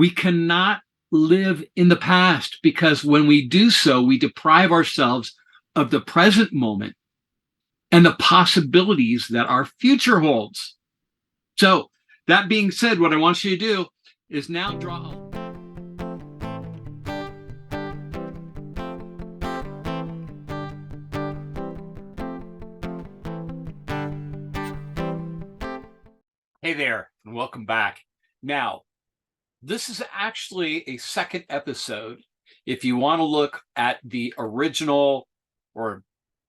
We cannot live in the past, because when we do so, we deprive ourselves of the present moment and the possibilities that our future holds. So, that being said, what I want you to do is now draw. Hey there, and welcome back. Now, this is actually a second episode. If you want to look at the original or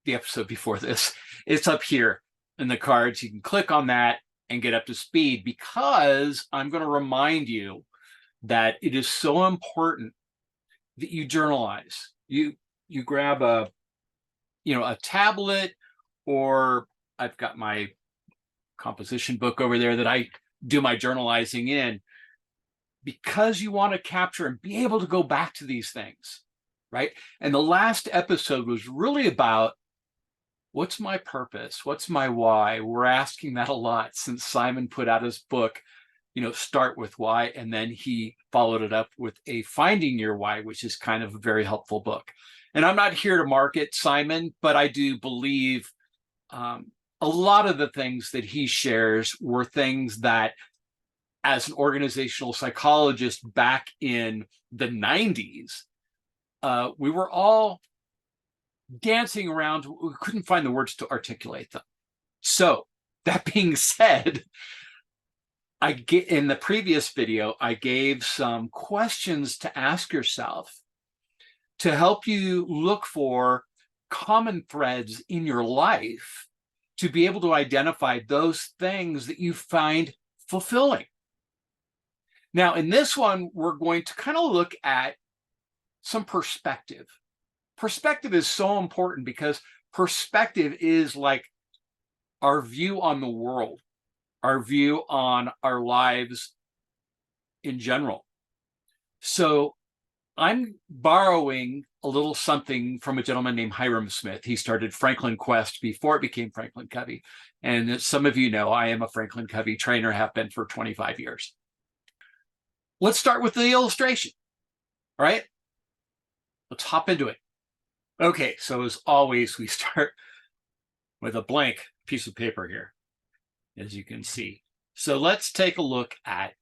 the episode before this, it's up here in the cards. You can click on that and get up to speed, because I'm going to remind you that it is so important that you journalize. You grab a tablet, or I've got my composition book over there that I do my journalizing in, because you want to capture and be able to go back to these things, right? And the last episode was really about, what's my purpose? What's my why? We're asking that a lot since Simon put out his book, Start with Why, and then he followed it up with a Finding Your Why, which is kind of a very helpful book. And I'm not here to market Simon, but I do believe a lot of the things that he shares were things that, as an organizational psychologist back in the 90s, we were all dancing around. We couldn't find the words to articulate them. So that being said, in the previous video, I gave some questions to ask yourself to help you look for common threads in your life, to be able to identify those things that you find fulfilling. Now, in this one, we're going to kind of look at some perspective. Perspective is so important, because perspective is like our view on the world, our view on our lives in general. So I'm borrowing a little something from a gentleman named Hiram Smith. He started Franklin Quest before it became Franklin Covey. And as some of you know, I am a Franklin Covey trainer, have been for 25 years. Let's start with the illustration. All right, let's hop into it. Okay, so as always, we start with a blank piece of paper here, as you can see. So let's take a look at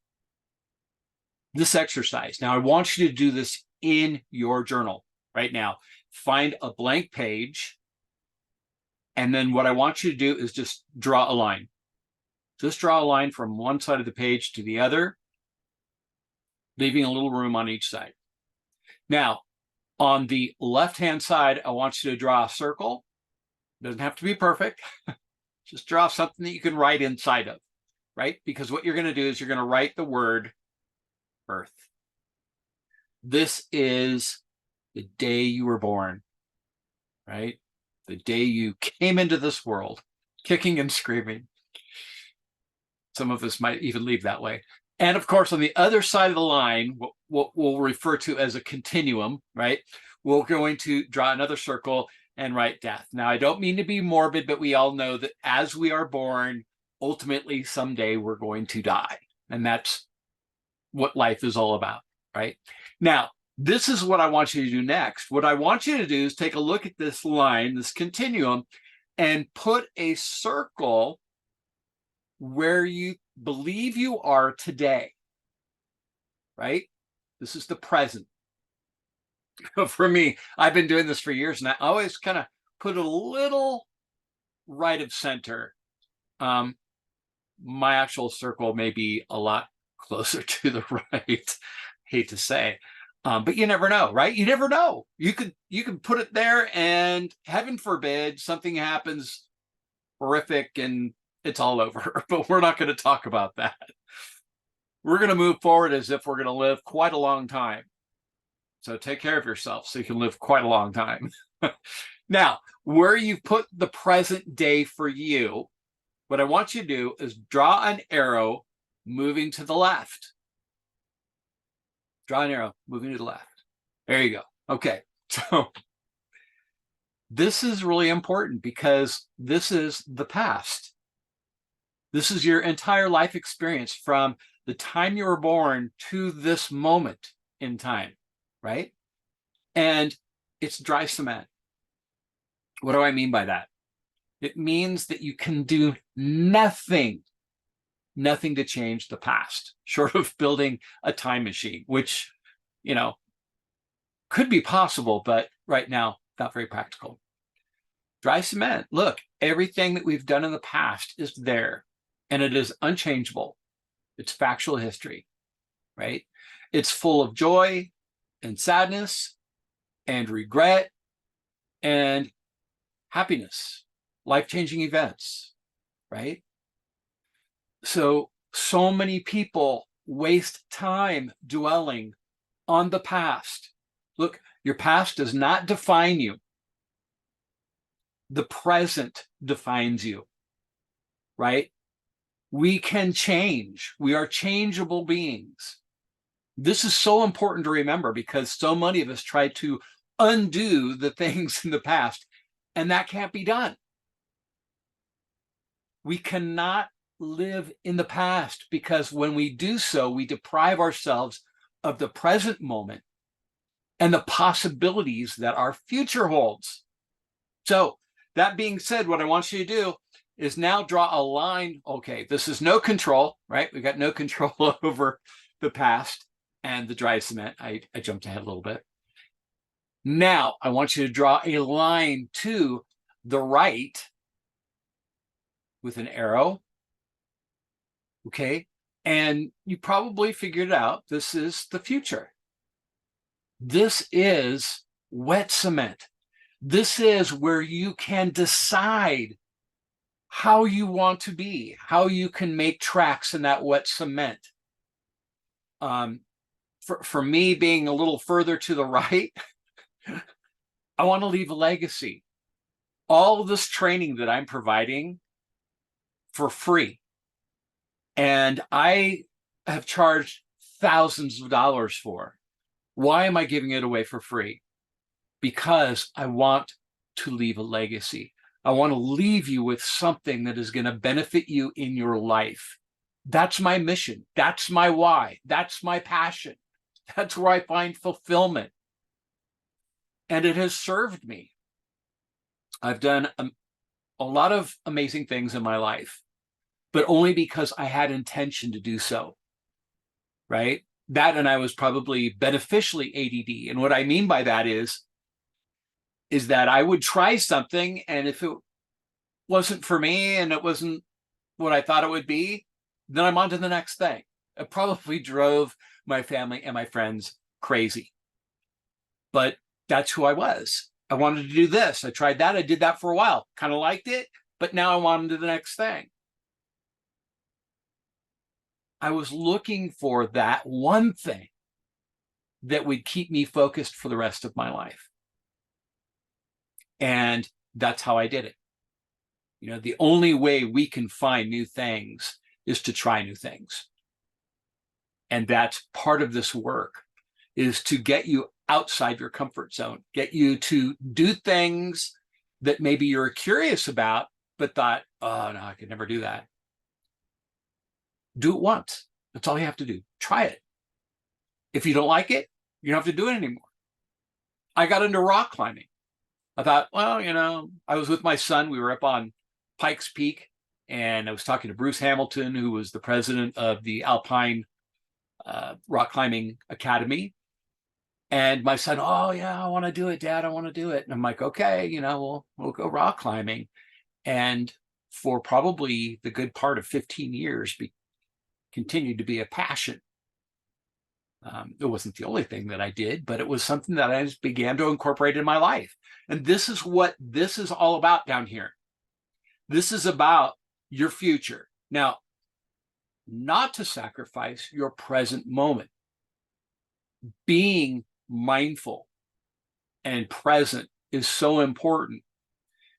this exercise. Now, I want you to do this in your journal right now. Find a blank page, and then what I want you to do is just draw a line. Just draw a line from one side of the page to the other, leaving a little room on each side. Now, on the left-hand side, I want you to draw a circle. Doesn't have to be perfect. Just draw something that you can write inside of, right? Because what you're going to do is you're going to write the word Earth. This is the day you were born, right? The day you came into this world, kicking and screaming. Some of us might even leave that way. And of course, on the other side of the line, what we'll refer to as a continuum, right? We're going to draw another circle and write death. Now, I don't mean to be morbid, but we all know that as we are born, ultimately someday we're going to die. And that's what life is all about, right? Now, this is what I want you to do next. What I want you to do is take a look at this line, this continuum, and put a circle where you believe you are today, right? This is the present. For me, I've been doing this for years, and I always kind of put a little right of center. My actual circle may be a lot closer to the right, hate to say, but you never know, right? You never know. You can put it there, and heaven forbid something happens horrific and it's all over. But we're not going to talk about that. We're going to move forward as if we're going to live quite a long time. So take care of yourself so you can live quite a long time. Now, where you've put the present day for you, what I want you to do is draw an arrow moving to the left. Draw an arrow moving to the left. There you go. Okay, so this is really important, because this is the past. This is your entire life experience from the time you were born to this moment in time, right? And it's dry cement. What do I mean by that? It means that you can do nothing to change the past, short of building a time machine, which, could be possible, but right now, not very practical. Dry cement, look, everything that we've done in the past is there, and it is unchangeable. It's factual history, right? It's full of joy and sadness and regret and happiness, life-changing events, right? So many people waste time dwelling on the past. Look, your past does not define you. The present defines you, right? We can change. We are changeable beings. This is so important to remember because so many of us try to undo the things in the past, and that can't be done. We cannot live in the past because when we do so, we deprive ourselves of the present moment and the possibilities that our future holds. So that being said, what I want you to do is now draw a line. Okay, this is no control, right? We got no control over the past and the dry cement. I jumped ahead a little bit. Now I want you to draw a line to the right with an arrow. Okay, and you probably figured it out. This is the future. This is wet cement. This is where you can decide how you want to be, how you can make tracks in that wet cement. For me, being a little further to the right, I want to leave a legacy. All of this training that I'm providing for free, and I have charged thousands of dollars for. Why am I giving it away for free? Because I want to leave a legacy. I want to leave you with something that is going to benefit you in your life. That's my mission. That's my why. That's my passion. That's where I find fulfillment. And it has served me. I've done a lot of amazing things in my life, but only because I had intention to do so, right? That, and I was probably beneficially ADD. And what I mean by that is that I would try something, and if it wasn't for me and it wasn't what I thought it would be, then I'm on to the next thing. It probably drove my family and my friends crazy. But that's who I was. I wanted to do this. I tried that. I did that for a while. Kind of liked it, but now I'm on to the next thing. I was looking for that one thing that would keep me focused for the rest of my life. And that's how I did it. The only way we can find new things is to try new things. And that's part of this work, is to get you outside your comfort zone, get you to do things that maybe you're curious about, but thought, oh, no, I could never do that. Do it once. That's all you have to do. Try it. If you don't like it, you don't have to do it anymore. I got into rock climbing. I thought, well, I was with my son. We were up on Pikes Peak, and I was talking to Bruce Hamilton, who was the president of the Alpine Rock Climbing Academy. And my son, oh, yeah, I want to do it, Dad. I want to do it. And I'm like, okay, we'll go rock climbing. And for probably the good part of 15 years, continued to be a passion. It wasn't the only thing that I did, but it was something that I just began to incorporate in my life. And this is what this is all about down here. This is about your future. Now, not to sacrifice your present moment. Being mindful and present is so important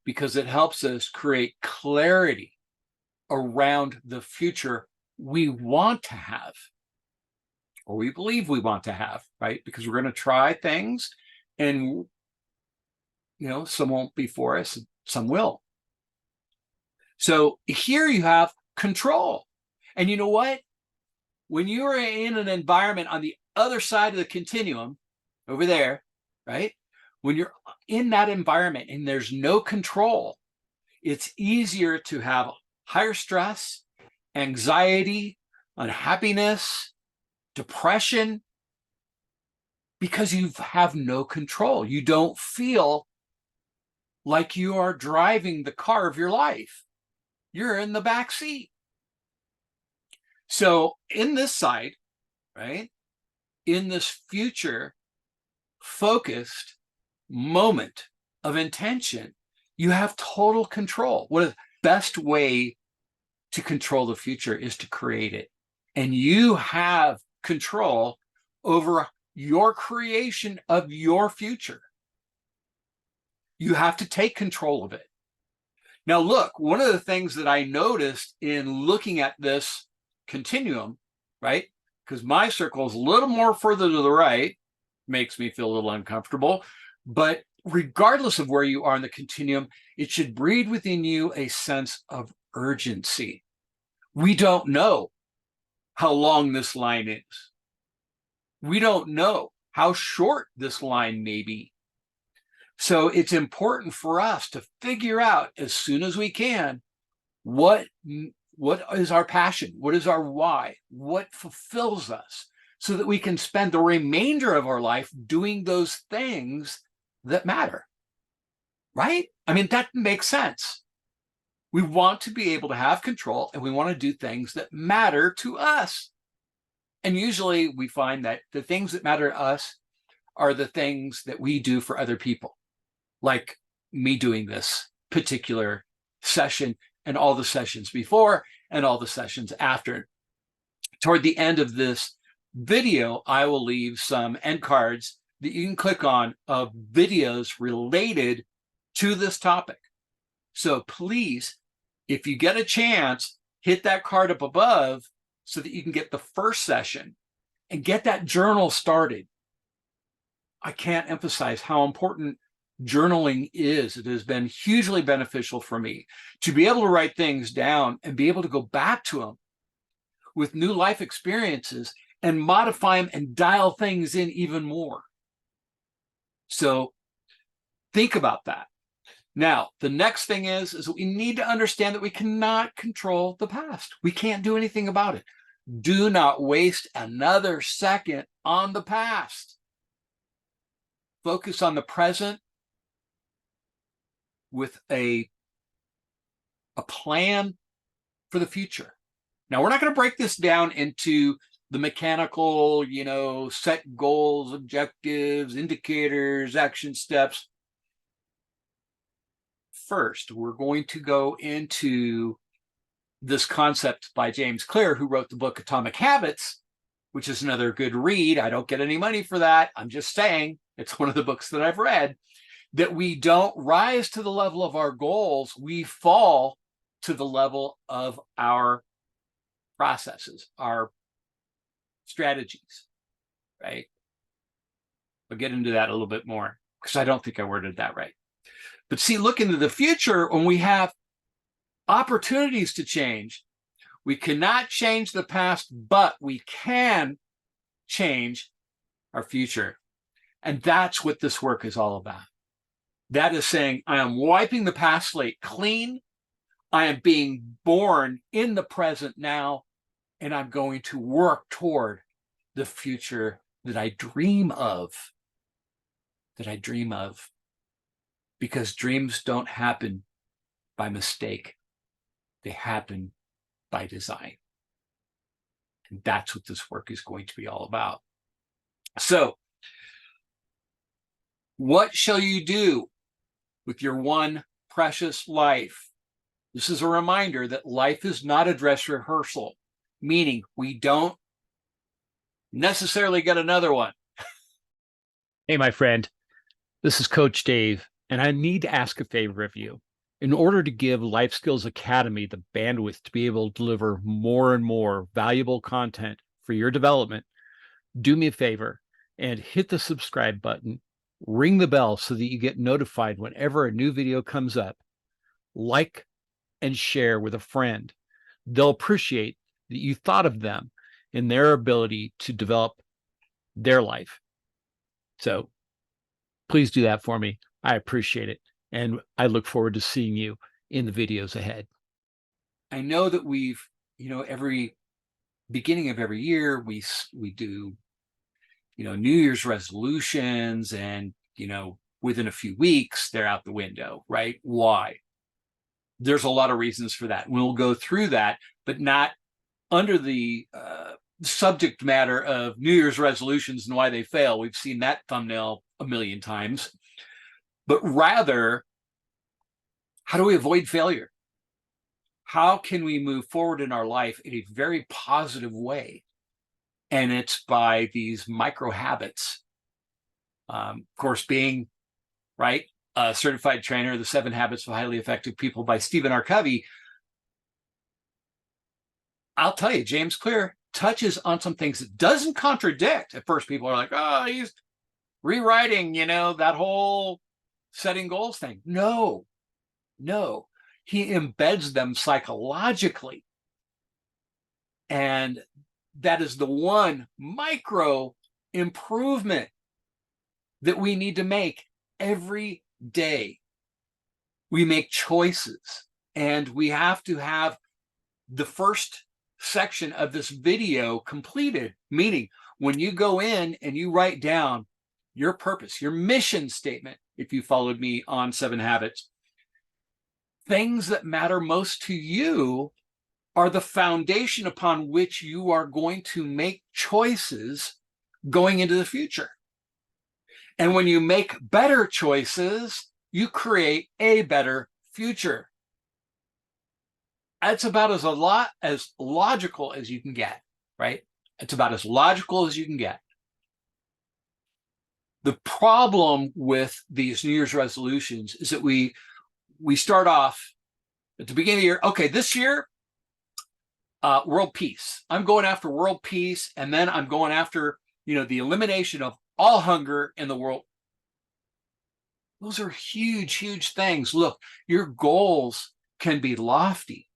because it helps us create clarity around the future we want to have, or we believe we want to have, right? Because we're going to try things, and some won't be for us, some will. So here you have control. And you know what? when you are in an environment on the other side of the continuum over there, right? When you're in that environment and there's no control, it's easier to have higher stress, anxiety, unhappiness, depression, because you have no control. You don't feel like you are driving the car of your life. You're in the back seat. So in this side, right, in this future focused moment of intention, you have total control. What is the best way to control the future is to create it. And you have control over your creation of your future. You have to take control of it. Now, look, one of the things that I noticed in looking at this continuum, right? Because my circle is a little more further to the right, makes me feel a little uncomfortable. But regardless of where you are in the continuum, it should breed within you a sense of urgency. We don't know how long this line is. We don't know how short this line may be. So it's important for us to figure out as soon as we can what is our passion, what is our why, what fulfills us, so that we can spend the remainder of our life doing those things that matter, right? I mean, that makes sense. We want to be able to have control, and we want to do things that matter to us. And usually we find that the things that matter to us are the things that we do for other people, like me doing this particular session and all the sessions before and all the sessions after. Toward the end of this video, I will leave some end cards that you can click on of videos related to this topic. So please, if you get a chance, hit that card up above so that you can get the first session and get that journal started. I can't emphasize how important journaling is. It has been hugely beneficial for me to be able to write things down and be able to go back to them with new life experiences and modify them and dial things in even more. So think about that. Now, the next thing is that we need to understand that we cannot control the past. We can't do anything about it. Do not waste another second on the past. Focus on the present with a plan for the future. Now, we're not going to break this down into the mechanical, set goals, objectives, indicators, action steps. First, we're going to go into this concept by James Clear, who wrote the book Atomic Habits, which is another good read. I don't get any money for that. I'm just saying it's one of the books that I've read, that we don't rise to the level of our goals. We fall to the level of our processes, our strategies, right? I'll get into that a little bit more because I don't think I worded that right. But see, look into the future when we have opportunities to change. We cannot change the past, but we can change our future. And that's what this work is all about. That is saying, I am wiping the past slate clean. I am being born in the present now, and I'm going to work toward the future that I dream of. Because dreams don't happen by mistake. They happen by design. And that's what this work is going to be all about. So, what shall you do with your one precious life? This is a reminder that life is not a dress rehearsal, meaning we don't necessarily get another one. Hey, my friend, this is Coach Dave, and I need to ask a favor of you. In order to give Life Skills Academy the bandwidth to be able to deliver more and more valuable content for your development, do me a favor and hit the subscribe button, ring the bell so that you get notified whenever a new video comes up. Like and share with a friend. They'll appreciate that you thought of them in their ability to develop their life. So please do that for me. I appreciate it. And I look forward to seeing you in the videos ahead. I know that we've, every beginning of every year, we do, New Year's resolutions, and, within a few weeks, they're out the window, right? Why? There's a lot of reasons for that. We'll go through that, but not under the subject matter of New Year's resolutions and why they fail. We've seen that thumbnail a million times, but rather, how do we avoid failure? How can we move forward in our life in a very positive way? And it's by these micro habits. Of course, being right, a certified trainer, The 7 Habits of Highly Effective People by Stephen R. Covey. I'll tell you, James Clear touches on some things that doesn't contradict. At first, people are like, oh, he's rewriting, that whole setting goals thing. No. He embeds them psychologically. And that is the one micro improvement that we need to make every day. We make choices, and we have to have the first section of this video completed, meaning when you go in and you write down your purpose, your mission statement, if you followed me on 7 Habits, things that matter most to you are the foundation upon which you are going to make choices going into the future. And when you make better choices, you create a better future. That's about as logical as you can get, right? It's about as logical as you can get. The problem with these New Year's resolutions is that we start off at the beginning of the year. Okay, this year, world peace. I'm going after world peace, and then I'm going after, the elimination of all hunger in the world. Those are huge, huge things. Look, your goals can be lofty,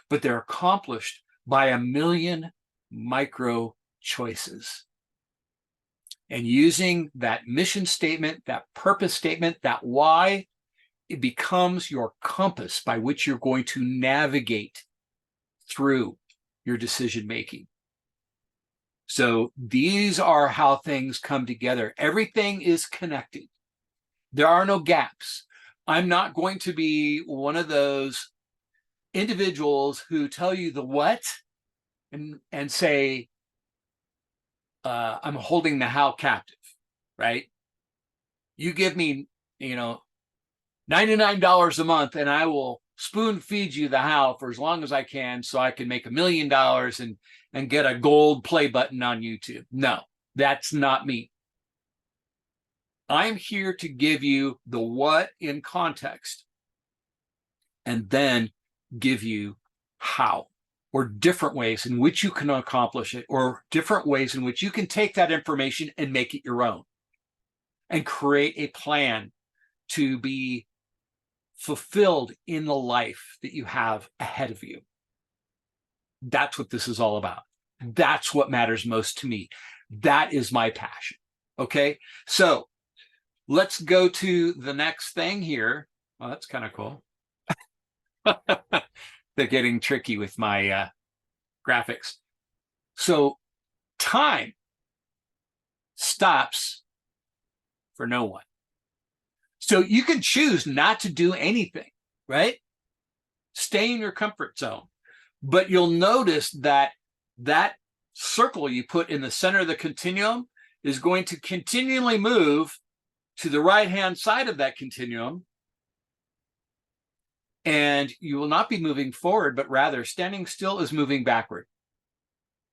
but they're accomplished by a million micro choices. And using that mission statement, that purpose statement, that why, it becomes your compass by which you're going to navigate through your decision making. So these are how things come together. Everything is connected. There are no gaps. I'm not going to be one of those individuals who tell you the what and say, I'm holding the how captive, right? You give me, $99 a month, and I will spoon feed you the how for as long as I can, so I can make $1 million and get a gold play button on YouTube. No, that's not me. I'm here to give you the what in context, and then give you how, or different ways in which you can accomplish it, or different ways in which you can take that information and make it your own and create a plan to be fulfilled in the life that you have ahead of you. That's what this is all about. That's what matters most to me. That is my passion. Okay, so let's go to the next thing here. Oh, that's kind of cool. They're getting tricky with my graphics. So time stops for no one. So you can choose not to do anything, right? Stay in your comfort zone. But you'll notice that that circle you put in the center of the continuum is going to continually move to the right-hand side of that continuum. And you will not be moving forward, but rather standing still is moving backward.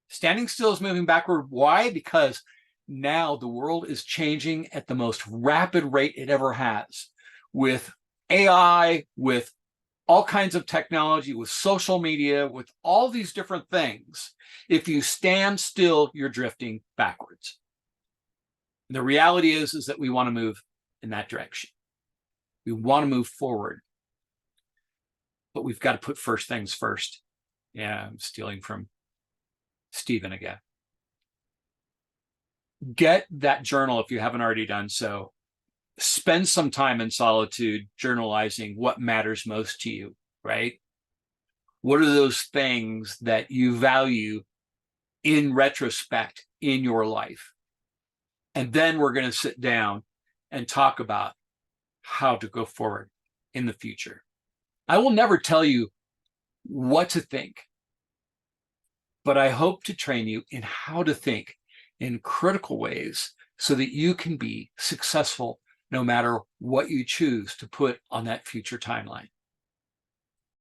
Standing still is moving backward. Why? Because now the world is changing at the most rapid rate it ever has, with AI, with all kinds of technology, with social media, with all these different things. If you stand still, you're drifting backwards. The reality is that we want to move in that direction. We want to move forward, but we've got to put first things first. Yeah, I'm stealing from Stephen again. Get that journal if you haven't already done so. Spend some time in solitude journalizing what matters most to you, right? What are those things that you value in retrospect in your life? And then we're going to sit down and talk about how to go forward in the future. I will never tell you what to think, but I hope to train you in how to think in critical ways so that you can be successful no matter what you choose to put on that future timeline.